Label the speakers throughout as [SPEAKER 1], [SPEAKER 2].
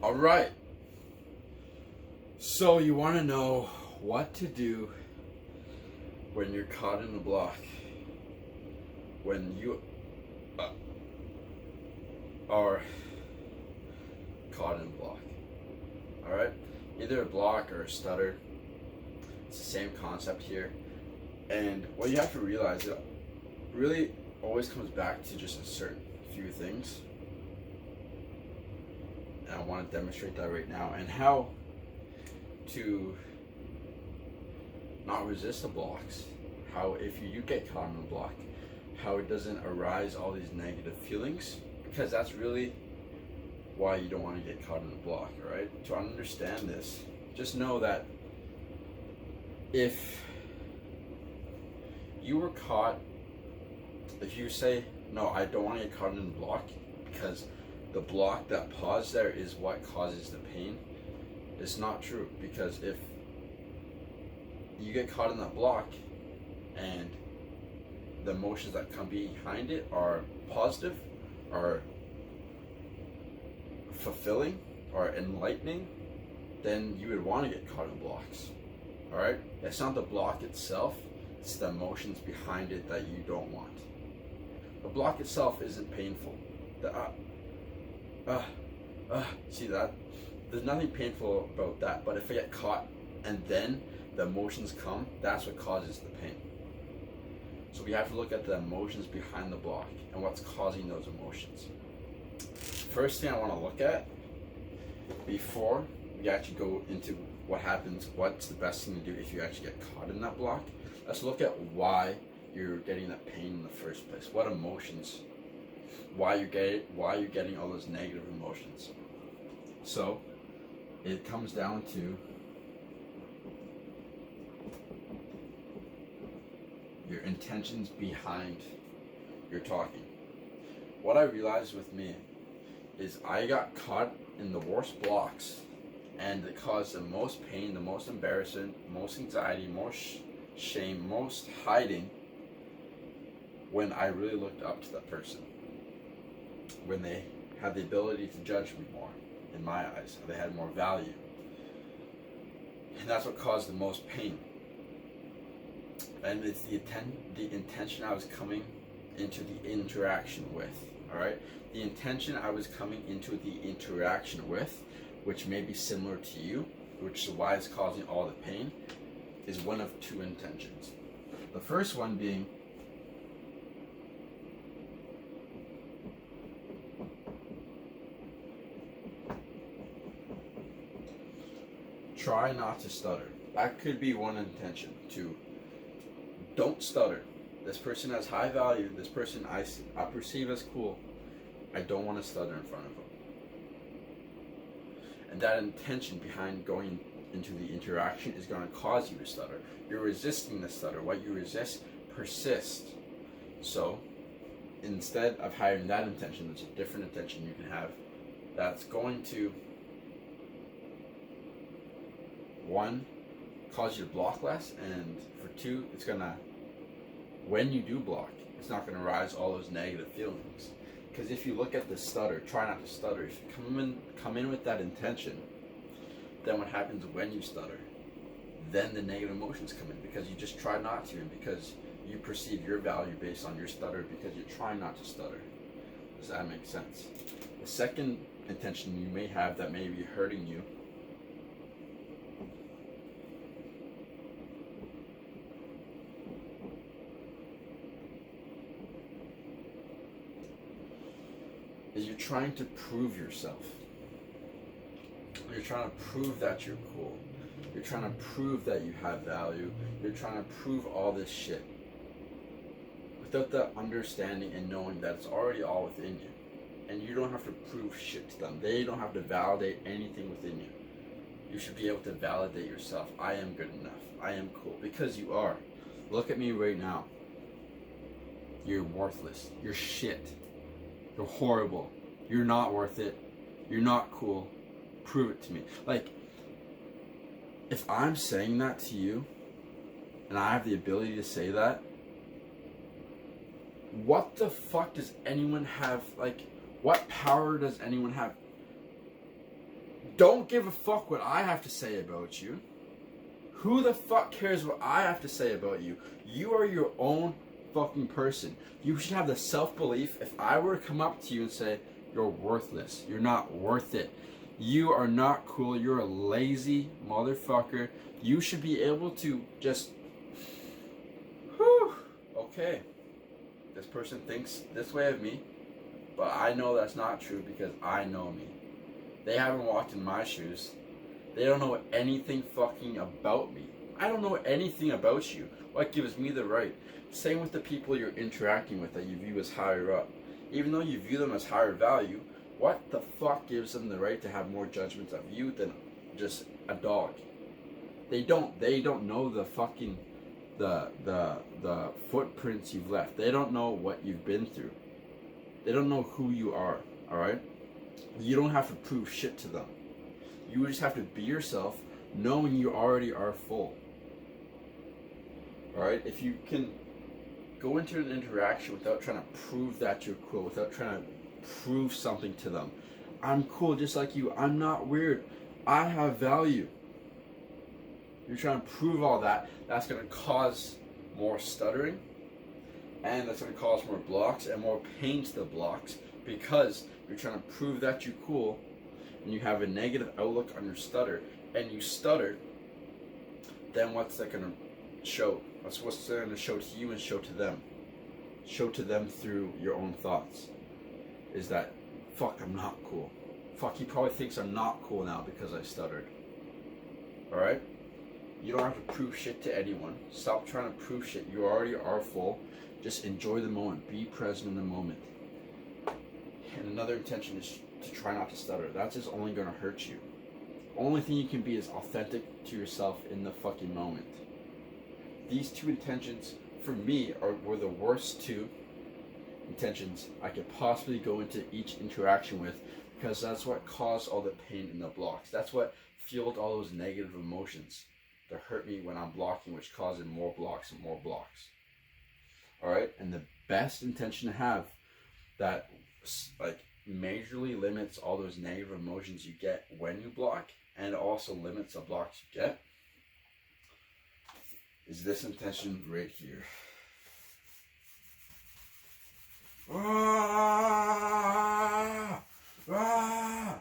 [SPEAKER 1] All right. So you want to know what to do when you're caught in a block. When you are caught in a block. All right? Either a block or a stutter. It's the same concept here. And what you have to realize, it really always comes back to just a certain few things. And I want to demonstrate that right now. And how to not resist the blocks. How if you do get caught in a block, how it doesn't arise all these negative feelings. Because that's really why you don't want to get caught in a block, alright? To understand this, just know that if you were caught, if you say, no, I don't want to get caught in a block because the block, that pause there is what causes the pain, it's not true. Because if you get caught in that block and the emotions that come behind it are positive, are fulfilling, or enlightening, then you would want to get caught in blocks. Alright? It's not the block itself, it's the emotions behind it that you don't want. The block itself isn't painful. See that? There's nothing painful about that, but if I get caught and then the emotions come, that's what causes the pain. So we have to look at the emotions behind the block and what's causing those emotions. First thing I want to look at before we actually go into what happens, what's the best thing to do if you actually get caught in that block, let's look at why you're getting that pain in the first place. What emotions, why you're getting all those negative emotions. So it comes down to your intentions behind your talking. What I realized with me is I got caught in the worst blocks, and it caused the most pain, the most embarrassment, most anxiety, most shame, most hiding when I really looked up to that person. When they had the ability to judge me more, in my eyes, they had more value. And that's what caused the most pain. And it's the intention I was coming into the interaction with. Alright? The intention I was coming into the interaction with, which may be similar to you, which is why it's causing all the pain, is one of two intentions. The first one being, try not to stutter. That could be one intention. Two, don't stutter. This person has high value. This person I perceive as cool. I don't want to stutter in front of them. And that intention behind going into the interaction is going to cause you to stutter. You're resisting the stutter. What you resist persists. So instead of having that intention, there's a different intention you can have that's going to, one, cause you to block less, and for two, it's gonna, when you do block, it's not gonna rise all those negative feelings. Because if you look at the stutter, try not to stutter. If you come in with that intention, then what happens when you stutter? Then the negative emotions come in because you just try not to, and because you perceive your value based on your stutter because you're trying not to stutter. Does that make sense? The second intention you may have that may be hurting you is you're trying to prove yourself. You're trying to prove that you're cool. You're trying to prove that you have value. You're trying to prove all this shit without the understanding and knowing that it's already all within you. And you don't have to prove shit to them. They don't have to validate anything within you. You should be able to validate yourself. I am good enough. I am cool. Because you are. Look at me right now. You're worthless. You're shit. You're horrible. You're not worth it. You're not cool. Prove it to me. Like, if I'm saying that to you, and I have the ability to say that, what the fuck does anyone have, like, what power does anyone have? don't give a fuck what I have to say about you. Who the fuck cares what I have to say about you? You are your own fucking person. You should have the self-belief. If I were to come up to you and say, you're worthless, you're not worth it, you are not cool, you're a lazy motherfucker, you should be able to just, whew, okay, this person thinks this way of me, but I know that's not true because I know me. They haven't walked in my shoes. They don't know anything fucking about me. I don't know anything about you. What gives me the right? Same with the people you're interacting with that you view as higher up. Even though you view them as higher value, what the fuck gives them the right to have more judgments of you than just a dog? They don't know the fucking the footprints you've left. They don't know what you've been through. They don't know who you are, alright? You don't have to prove shit to them. You just have to be yourself, knowing you already are full. Alright? If you can go into an interaction without trying to prove that you're cool, without trying to prove something to them. I'm cool just like you. I'm not weird. I have value. You're trying to prove all that. That's going to cause more stuttering. And that's going to cause more blocks and more pain to the blocks because you're trying to prove that you're cool and you have a negative outlook on your stutter and you stutter, then what's that going to show? That's what's going to show to you and show to them. Show to them through your own thoughts. Is that, fuck, I'm not cool. Fuck, he probably thinks I'm not cool now because I stuttered. Alright? You don't have to prove shit to anyone. Stop trying to prove shit. You already are full. Just enjoy the moment. Be present in the moment. And another intention is to try not to stutter. That's just only going to hurt you. Only thing you can be is authentic to yourself in the fucking moment. These two intentions, for me, were the worst two intentions I could possibly go into each interaction with, because that's what caused all the pain in the blocks. That's what fueled all those negative emotions that hurt me when I'm blocking, which causes more blocks and more blocks. Alright? And the best intention to have that like majorly limits all those negative emotions you get when you block, and also limits the blocks you get, is this intention right here. Ah, ah,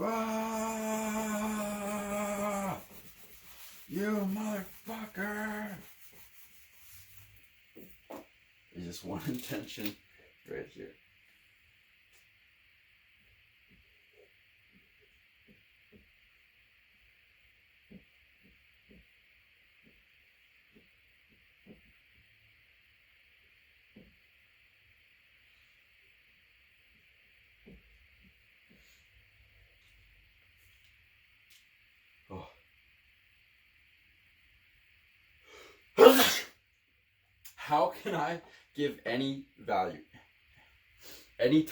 [SPEAKER 1] ah, you motherfucker! Is just one intention right here. How can I give any value, any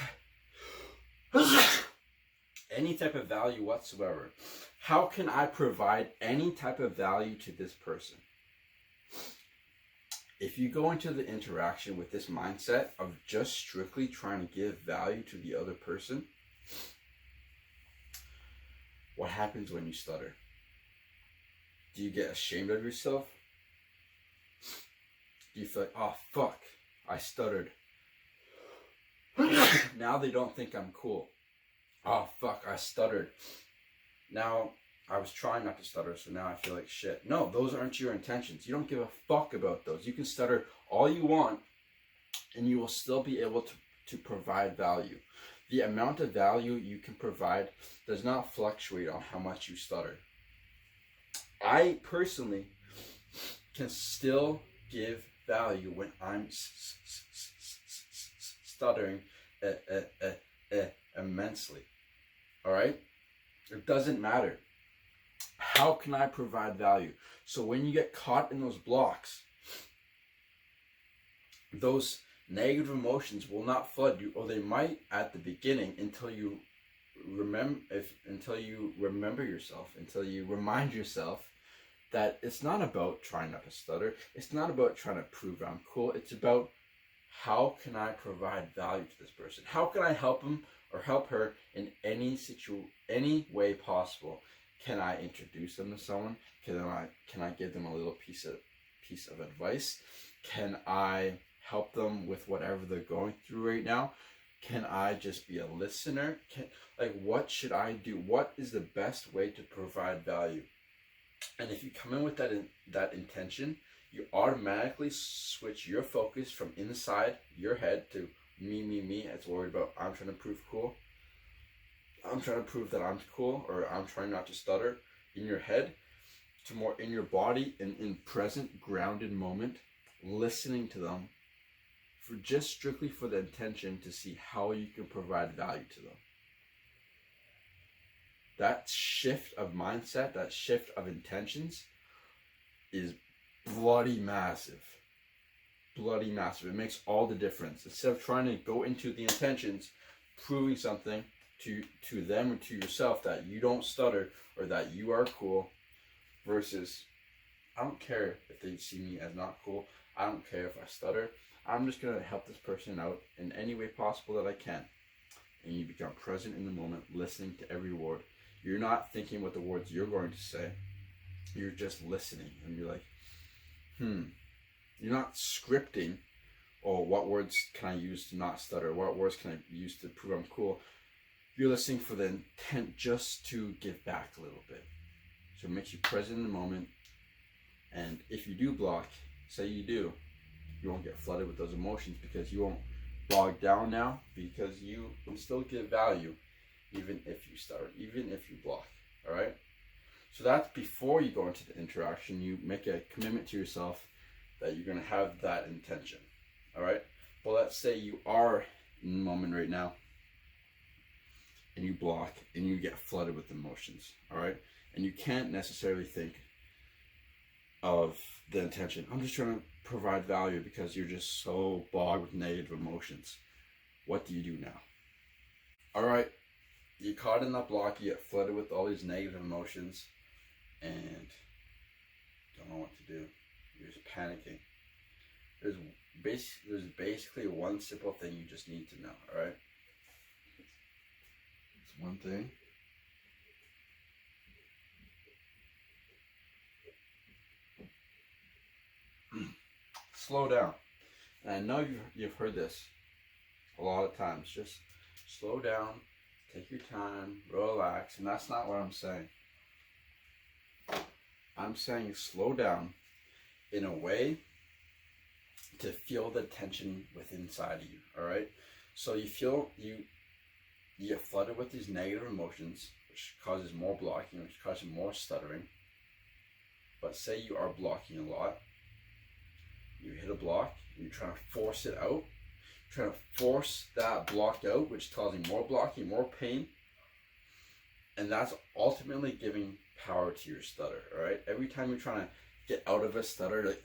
[SPEAKER 1] type of value whatsoever? How can I provide any type of value to this person? If you go into the interaction with this mindset of just strictly trying to give value to the other person, what happens when you stutter? Do you get ashamed of yourself? Do you feel like, oh fuck, I stuttered. Now they don't think I'm cool. Oh fuck, I stuttered. Now I was trying not to stutter, so now I feel like shit. No, those aren't your intentions. You don't give a fuck about those. You can stutter all you want and you will still be able to provide value. The amount of value you can provide does not fluctuate on how much you stutter. I personally can still give value when I'm stuttering immensely. Alright? It doesn't matter. How can I provide value? So when you get caught in those blocks, those negative emotions will not flood you, or they might at the beginning until you remember yourself, until you remind yourself that it's not about trying not to stutter. It's not about trying to prove I'm cool. It's about how can I provide value to this person? How can I help them or help her in any way possible. Can I introduce them to someone? Can I give them a little piece of advice? Can I help them with whatever they're going through right now? Can I just be a listener? What should I do? What is the best way to provide value? And if you come in with that intention, you automatically switch your focus from inside your head to me. It's worried about I'm trying to prove cool. I'm trying to prove that I'm cool, or I'm trying not to stutter, in your head, to more in your body and in present, grounded moment, listening to them for just strictly for the intention to see how you can provide value to them. That shift of mindset, that shift of intentions is bloody massive. Bloody massive. It makes all the difference. Instead of trying to go into the intentions, proving something to them or to yourself that you don't stutter or that you are cool, versus I don't care if they see me as not cool. I don't care if I stutter. I'm just going to help this person out in any way possible that I can. And you become present in the moment, listening to every word. You're not thinking what the words you're going to say. You're just listening. And you're like, You're not scripting, oh, what words can I use to not stutter? What words can I use to prove I'm cool? You're listening for the intent just to give back a little bit. So it makes you present in the moment. And if you do block, say you do, you won't get flooded with those emotions, because you won't bog down now, because you can still give value even if you stutter, even if you block. All right? So that's before you go into the interaction. You make a commitment to yourself that you're going to have that intention. All right? Well, let's say you are in the moment right now and you block and you get flooded with emotions. All right? And you can't necessarily think of the intention. I'm just trying to provide value, because you're just so bogged with negative emotions. What do you do now? All right, you're caught in that block. You get flooded with all these negative emotions and don't know what to do. You're just panicking. There's basically one simple thing you just need to know. All right, it's one thing. Slow down. And I know you've heard this a lot of times. Just slow down, take your time, relax. And that's not what I'm saying. I'm saying slow down in a way to feel the tension within inside of you. All right. So you feel you get flooded with these negative emotions, which causes more blocking, which causes more stuttering. But say you are blocking a lot. You hit a block, and you're trying to force it out. You're trying to force that block out, which is causing more blocking, more pain. And that's ultimately giving power to your stutter, all right? Every time you're trying to get out of a stutter,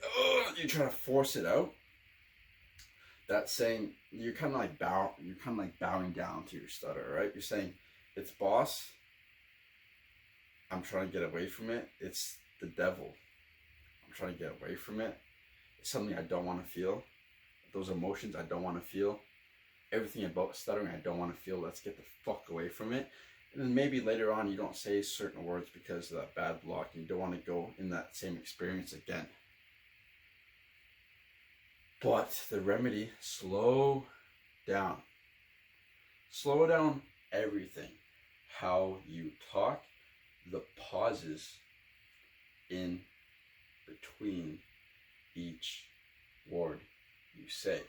[SPEAKER 1] you're trying to force it out. That's saying you're kind of like bowing down to your stutter, right? You're saying, it's boss, I'm trying to get away from it. It's the devil, I'm trying to get away from it. Something I don't want to feel. Those emotions I don't want to feel. Everything about stuttering I don't want to feel. Let's get the fuck away from it. And then maybe later on you don't say certain words because of that bad block and you don't want to go in that same experience again. But the remedy, slow down. Slow down everything. How you talk, the pauses in between each word you say.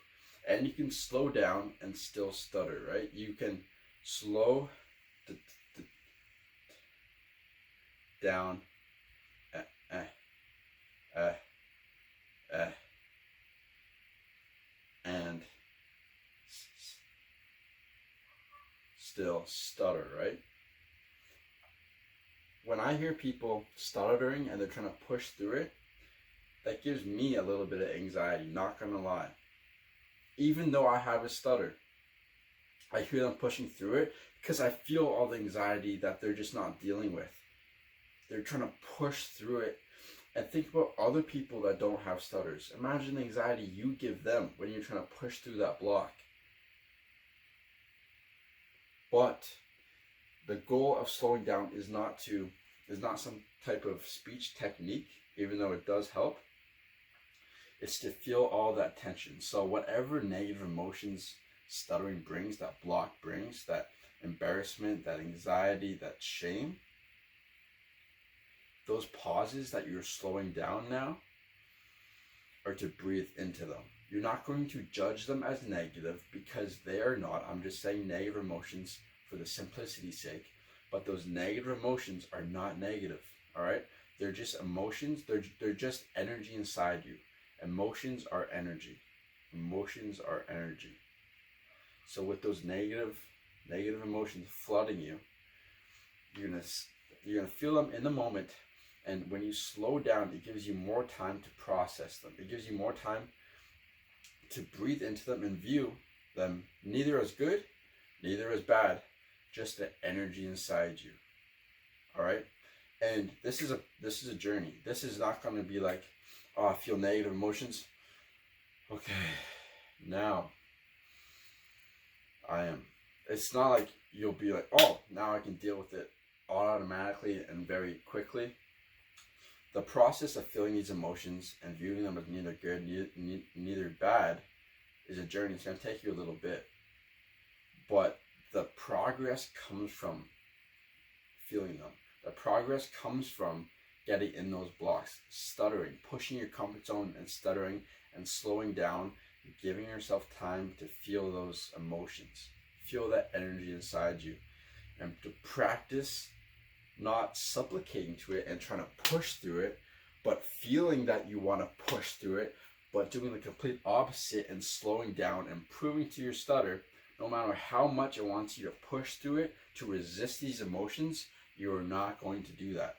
[SPEAKER 1] And you can slow down and still stutter, right? You can slow down, and still stutter, right? When I hear people stuttering and they're trying to push through it, that gives me a little bit of anxiety, not gonna lie. Even though I have a stutter, I hear them pushing through it because I feel all the anxiety that they're just not dealing with. They're trying to push through it. And think about other people that don't have stutters. Imagine the anxiety you give them when you're trying to push through that block. But the goal of slowing down is not some type of speech technique, even though it does help. It's to feel all that tension. So whatever negative emotions stuttering brings, that block brings, that embarrassment, that anxiety, that shame, those pauses that you're slowing down now are to breathe into them. You're not going to judge them as negative, because they are not. I'm just saying negative emotions for the simplicity's sake, but those negative emotions are not negative, all right? They're just emotions. They're just energy inside you. Emotions are energy. Emotions are energy. So with those negative emotions flooding you, you're gonna feel them in the moment. And when you slow down, it gives you more time to process them. It gives you more time to breathe into them and view them neither as good, neither as bad, just the energy inside you. All right? And this is a journey. This is not going to be like, oh, I feel negative emotions. Okay, now it's not like you'll be like, oh, now I can deal with it automatically and very quickly. The process of feeling these emotions and viewing them as neither good, neither bad is a journey. It's going to take you a little bit. But the progress comes from feeling them. The progress comes from getting in those blocks, stuttering, pushing your comfort zone and stuttering and slowing down, giving yourself time to feel those emotions, feel that energy inside you, and to practice not supplicating to it and trying to push through it, but feeling that you want to push through it, but doing the complete opposite and slowing down and proving to your stutter, no matter how much it wants you to push through it, to resist these emotions, you are not going to do that.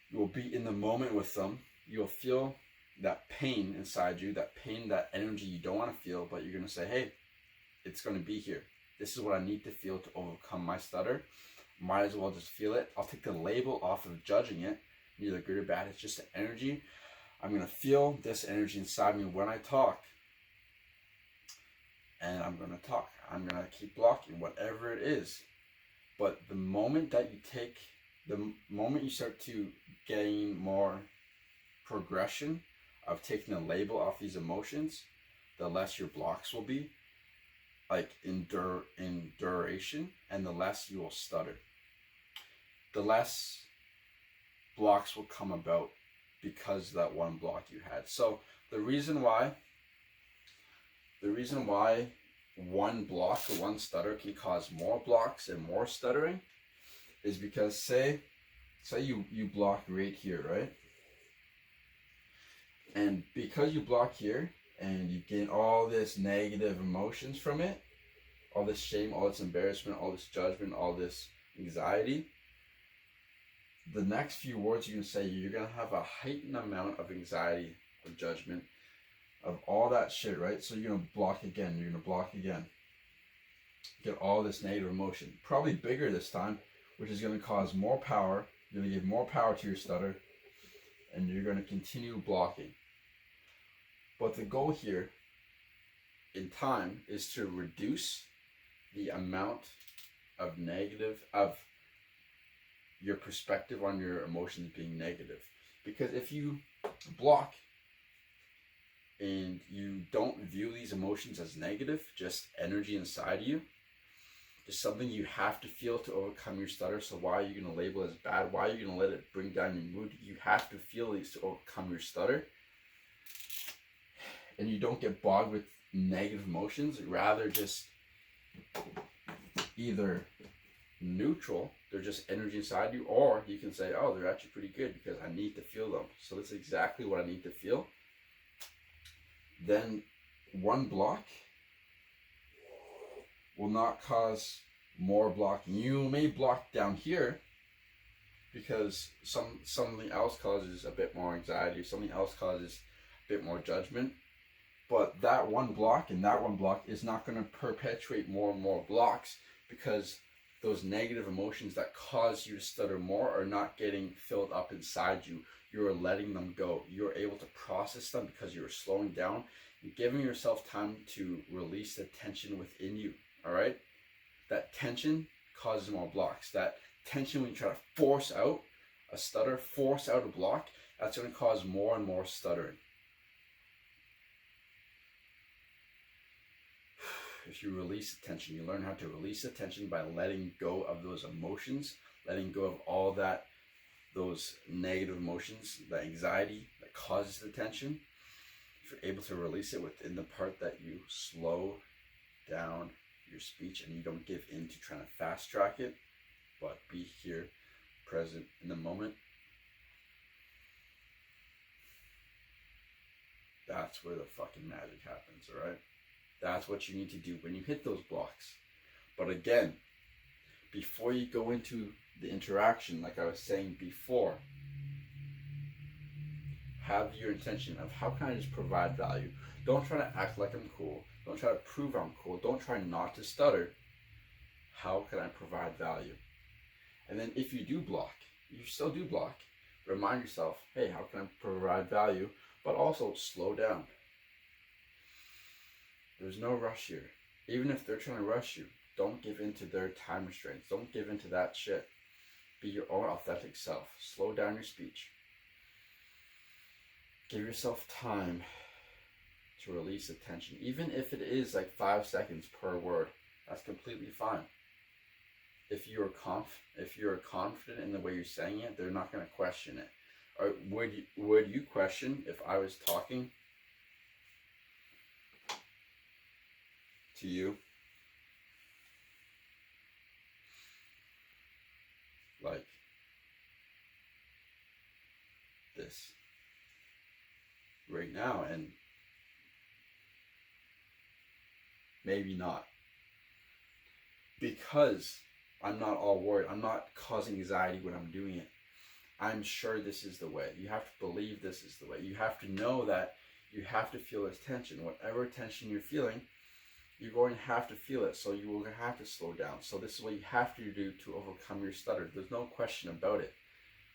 [SPEAKER 1] You will be in the moment with them. You'll feel that pain inside you, that pain, that energy you don't want to feel, but you're going to say, hey, it's going to be here. This is what I need to feel to overcome my stutter. Might as well just feel it. I'll take the label off of judging it, neither good or bad. It's just the energy. I'm going to feel this energy inside me when I talk. And I'm going to talk. I'm going to keep blocking, whatever it is. But the moment you start to gain more progression of taking the label off these emotions, the less your blocks will be, like in duration, and the less you will stutter. The less blocks will come about because of that one block you had. So the reason why one block or one stutter can cause more blocks and more stuttering is because say you block right here, right? And because you block here and you gain all this negative emotions from it, all this shame, all this embarrassment, all this judgment, all this anxiety, the next few words you're going to say, you're going to have a heightened amount of anxiety, of judgment, of all that shit, right? So you're going to block again, you're going to block again. Get all this negative emotion, probably bigger this time, which is going to cause more power. You're going to give more power to your stutter, and you're going to continue blocking. But the goal here in time is to reduce the amount of your perspective on your emotions being negative. Because if you block and you don't view these emotions as negative, just energy inside you, just something you have to feel to overcome your stutter. So why are you going to label it as bad? Why are you going to let it bring down your mood? You have to feel these to overcome your stutter. And you don't get bogged with negative emotions, rather just either neutral, they're just energy inside you, or you can say, oh, they're actually pretty good because I need to feel them. So that's exactly what I need to feel. Then one block will not cause more blocking. You may block down here because something else causes a bit more anxiety, something else causes a bit more judgment. But that one block and that one block is not going to perpetuate more and more blocks, because those negative emotions that cause you to stutter more are not getting filled up inside you. You're letting them go. You're able to process them because you're slowing down and giving yourself time to release the tension within you. All right? That tension causes more blocks. That tension when you try to force out a stutter, force out a block, that's going to cause more and more stuttering. If you release the tension, you learn how to release the tension by letting go of those emotions, letting go of all that, those negative emotions, the anxiety that causes the tension. If you're able to release it within the part that you slow down your speech and you don't give in to trying to fast track it, but be here, present in the moment, that's where the fucking magic happens, all right? That's what you need to do when you hit those blocks. But again, before you go into the interaction, like I was saying before, have your intention of how can I just provide value. Don't try to act like I'm cool. Don't try to prove I'm cool. Don't try not to stutter. How can I provide value? And then if you do block, you still do block, remind yourself, hey, how can I provide value? But also slow down. There's no rush here. Even if they're trying to rush you, don't give in to their time restraints. Don't give in to that shit. Be your own authentic self. Slow down your speech. Give yourself time to release the tension. Even if it is like 5 seconds per word, that's completely fine. If you're confident in the way you're saying it, they're not going to question it. Or would you question if I was talking to you like this right now? And maybe not, because I'm not all worried. I'm not causing anxiety when I'm doing it. I'm sure this is the way. You have to believe this is the way. You have to know that you have to feel this tension. Whatever tension you're feeling, you're going to have to feel it. So you will have to slow down. So this is what you have to do to overcome your stutter. There's no question about it.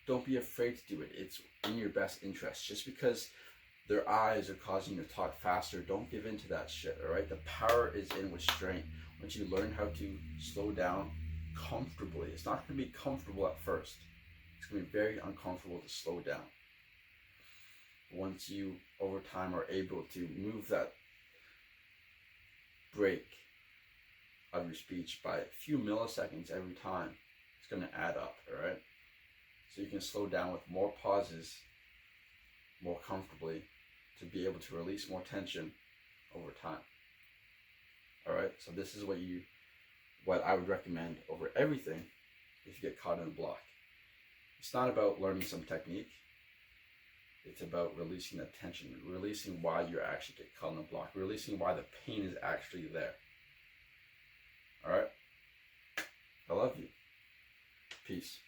[SPEAKER 1] Don't be afraid to do it. It's in your best interest. Just because their eyes are causing you to talk faster, don't give in to that shit, all right? The power is in restraint. Once you learn how to slow down comfortably, it's not going to be comfortable at first. It's going to be very uncomfortable to slow down. Once you, over time, are able to move that break of your speech by a few milliseconds every time, it's going to add up, all right? So you can slow down with more pauses, more comfortably, to be able to release more tension over time. All right, so this is what I would recommend over everything if you get caught in a block. It's not about learning some technique. It's about releasing that tension, releasing why you actually get caught in a block, releasing why the pain is actually there. All right, I love you. Peace.